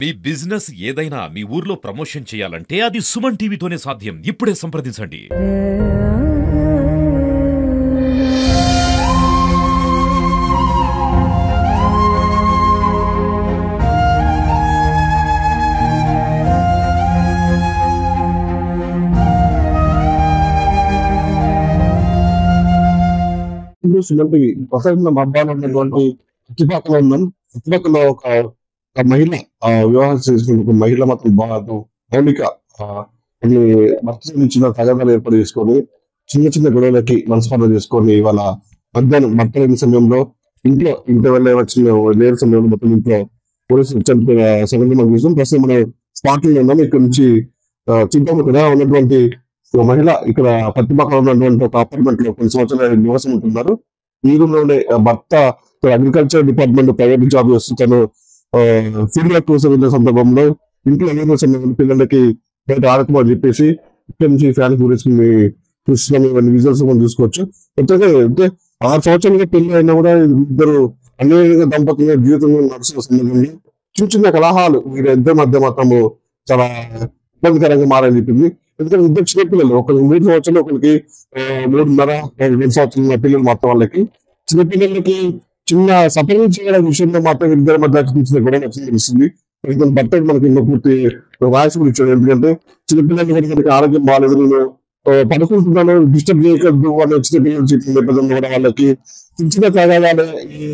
మీ business ఏదైనా మీ ఊర్లో promotion చేయాలంటే అది సుమన్ టీవీతోనే సాధ్యం. ఇప్పుడే సంప్రదించండి. సుమన్ టీవీ ప్రస్తుతం మబ్బాలో ఉన్నటువంటి చుట్టుపక్కల ఉన్నాం. చుట్టుపక్కల ఒక మహిళ వివాహం చేసుకున్న ఒక మహిళ మాత్రం మౌలిక కొన్ని మర్చిచ్చిన తగాదాలు ఏర్పాటు చేసుకొని చిన్న చిన్న గొడవలకి మనస్పర్ధ చేసుకొని ఇవాళ మధ్యాహ్నం మట్టలేని సమయంలో ఇంట్లో వెళ్ళే వచ్చిన లేని సమయంలో మొత్తం ఇంట్లో పోలీసులు చనిపోయిన సంఘటన మనం చూసాం. ప్రస్తుతం మనం స్పాట్ లో ఉన్నాం. ఇక్కడ నుంచి చుట్టుపక్కల ఉన్నటువంటి ఒక మహిళ ఇక్కడ పత్తిపక్కల ఉన్నటువంటి ఒక అపార్ట్మెంట్ లో కొన్ని సంవత్సరాలు నివాసం ఉంటున్నారు. ఈ రూమ్లోనే భర్త అగ్రికల్చర్ డిపార్ట్మెంట్ ప్రైవేట్ జాబ్ చేస్తూ తను ఫీల్డ్ వర్క్ కోసం వెళ్ళే సందర్భంలో ఇంట్లో వెళ్ళిన సమయంలో పిల్లలకి బయట ఆడుకోమని చెప్పేసి ఇక్కడ నుంచి ఫ్యాన్ గురించి చూస్తున్నాం. ఇవన్నీ విజువల్స్ మనం చూసుకోవచ్చు. కొత్తగా అంటే 6 సంవత్సరాలుగా పెళ్లి అయినా కూడా ఇద్దరు అన్యోన్యంగా దంపతులుగా జీవితంలో నడుస్తున్న సందర్భంలో చిన్న చిన్న కలహాలు వీరిద్దరి మధ్య మాత్రము చాలా ఇబ్బందికరంగా మారని చెప్పింది. ఎందుకంటే ఇద్దరు చిన్నపిల్లలు, ఒకరికి 3 సంవత్సరాలు, ఒకరికి 3.5 2 సంవత్సరాల పిల్లలు మాత్రం వాళ్ళకి చిన్నపిల్లలకి చిన్న సపరేట్ చేయడం విషయంలో మాత్రం ఇద్దరి మధ్య చిన్న గొడవ తెలుస్తుంది. భర్త మనకి పూర్తి వాయిస్ కూడా ఇచ్చాడు. ఎందుకంటే చిన్నపిల్లలు కూడా మనకి ఆరోగ్యం బాగాలేదు, నేను పడుకుంటున్నాను, డిస్టర్బ్ చేయకూడదు అని చిన్నపిల్లలు చెప్పిన నేపథ్యంలో కూడా వాళ్ళకి చిన్న తగాదాలు ఈ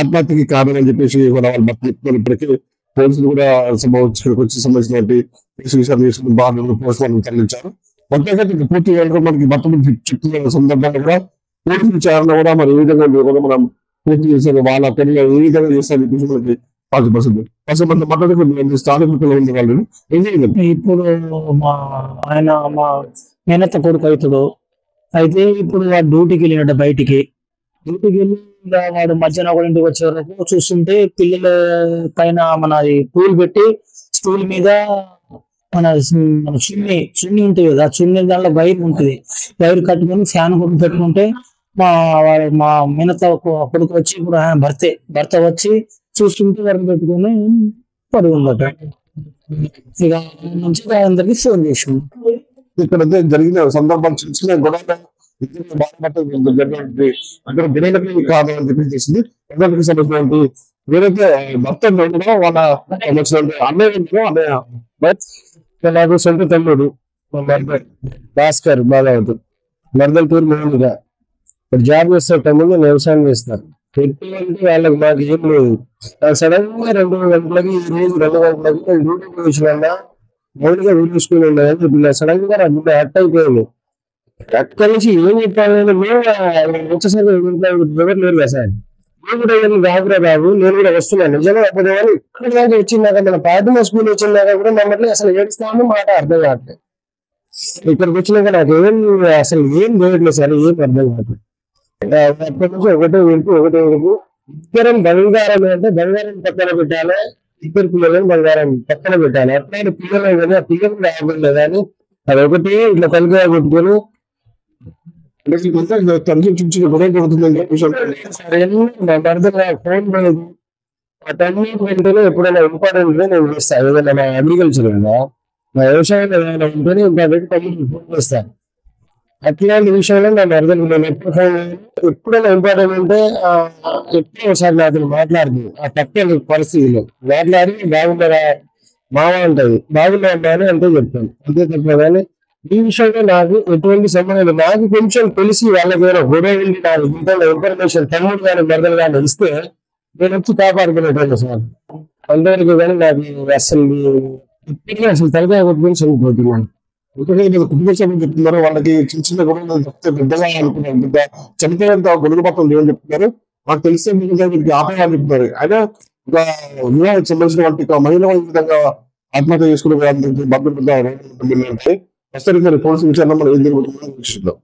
ఆత్మహత్యకి కారణం అని చెప్పేసి కూడా వాళ్ళ భర్త చెప్తున్నారు. ఇప్పటికీ పోలీసులు కూడా ఇక్కడికి వచ్చి సంబంధించినటువంటి విషయాలు తీసుకుని బాగా పోస్ట్ మార్టం తరలించారు. మొత్తం పూర్తి మనకి భర్త చెప్తున్న సందర్భంగా కూడా పోలీసు విచారణ కూడా మరి ఏ విధంగా కూడా మనం పూర్తి చేశారు, వాళ్ళ పెళ్లి ఏ విధంగా చేస్తారు చెప్పేసి మనకి 40% మంది మాట్లాడుకుంటున్నారు. స్థానికులు ఉండే వాళ్ళు ఏం చేయాలి. ఇప్పుడు ఆయన మా మేనత్త కొడుకు అవుతాడు. అయితే ఇప్పుడు వాడు డ్యూటీకి వెళ్ళినట్టు బయటికి వెళ్ళి వాడు మధ్యాహ్నం ఒక ఇంటికి వచ్చే వరకు చూస్తుంటే పిల్లల పైన మన పూలు పెట్టి స్టూల్ మీద మన చున్నీ ఉంటుంది కదా, చున్నీ దాంట్లో వైర్ ఉంటుంది, వైర్ కట్టుకొని ఫ్యాన్ కొట్టు పెట్టుకుంటే మా మేనత్త కొడుకు వచ్చి ఇప్పుడు ఆయన భర్త వచ్చి చూస్తుంటే వరకు పెట్టుకొని పడి ఉండట. ఇక నుంచి అందరికి ఫోన్ చేసాం. ఇక్కడ జరిగిన సందర్భాలు చూసిన గొడవలు అక్కడ గొడవలకి కారణం అని చెప్పి చేసింది. అందరికి సంబంధించినటువంటి వేరైతే భర్త వాళ్ళ అన్నయ్య నాకు సొంత తమ్ముడు భాస్కర్ బాగా అవుతుంది. మరదలపూర్ మామూలుగా జాబ్ చేస్తారు, తమ్ముడు వ్యవసాయం చేస్తారు. పెట్టుకుంటే వాళ్ళకి మాకు ఏం లేదు. సడన్ గా 2 గంటలకి ఈ రోజు 2 గంటలకి డ్యూటీ వచ్చిన మామూలుగా చూసుకుని ఉండదు. సడన్ గా గుండె హట్ అయిపోయింది. అక్కడి నుంచి ఏం చెప్పాలని మేము వచ్చేసరికి ఎవరు లేరు కదా సార్. నేను కూడా రాకురా బాబు, నేను కూడా వస్తున్నాను నిజంగా. అప్పుడు ఇక్కడ దాకా వచ్చిందాక మన పాఠమ స్కూల్ వచ్చిందాక కూడా మమ్మల్ని అసలు ఏడుస్తామని మాట అర్థం కావట్లేదు. ఇక్కడికి వచ్చినాక నాకు అసలు ఏం లేవట్లేదు సార్, ఏం అర్థం కావట్లేదు. అప్పటి నుంచి ఒకటే వెలుపు ఇద్దరం బంగారం అంటే బంగారం పక్కన పెట్టాలి, ఇద్దరు పిల్లలను బంగారం పక్కన పెట్టాలి. అట్లయిన పిల్లలు కానీ ఆ పిల్లలు రాకుండా కానీ అది ఒకటి ఇట్లా తలుగా కొట్టుకొని ఫోన్ లేదు. అటన్నిటి వెంటనే ఎప్పుడైనా ఇంపార్టెంట్ నేను చేస్తాను. ఏదైనా నా అగ్రికల్చర్ కదా, నా వ్యవసాయం ఏదైనా ఉంటేనే ఇంపార్టెంట్ ఫోన్ చేస్తాను. అట్లాంటి విషయంలో నాకు అర్థం ఎప్పుడైనా ఇంపార్టెంట్ ఉంటే ఎప్పుడో ఒకసారి నాతో మాట్లాడుతుంది. ఆ తప్పని పరిస్థితిలో మాట్లాడి బాగున్నారా మామ ఉంటుంది, బాగున్నా అని అంతే చెప్తాను. అంతే తప్ప కానీ ఈ విషయంలో నాకు ఎటువంటి సంబంధం. నాకు కొంచెం తెలిసి వాళ్ళకి ఏమైనా గొడవ ఉండి నాకు ఇంత ఇన్ఫర్మేషన్ తమ్ముడు కానీ మరదలు కానీ ఇస్తే నేను వచ్చి కాపాడుకునేటోళ్ళు సార్. అందరికీ కానీ నాకు అసలు తలకాయ కొట్టుకొని చనిపోతున్నాను. కుటుంబ సభ్యులు చెప్తున్నారు వాళ్ళకి చిన్న చిన్న గొడవలు చెప్తే పెద్దగా అనుకున్నారు, పెద్ద చనిపోయేంత గొడవల పత్రం లేవని చెప్తున్నారు. మాకు తెలిస్తే వీరికి ఆపేయాలని చెప్తున్నారు. అయినా ఒక వివాహానికి సంబంధించిన మహిళ ఈ విధంగా ఆత్మహత్య చేసుకునే భద్రత ప్రస్తుతానికి పోలీసు విచారణ మనం ఏం జరుగుతుందో వీక్షిద్దాం.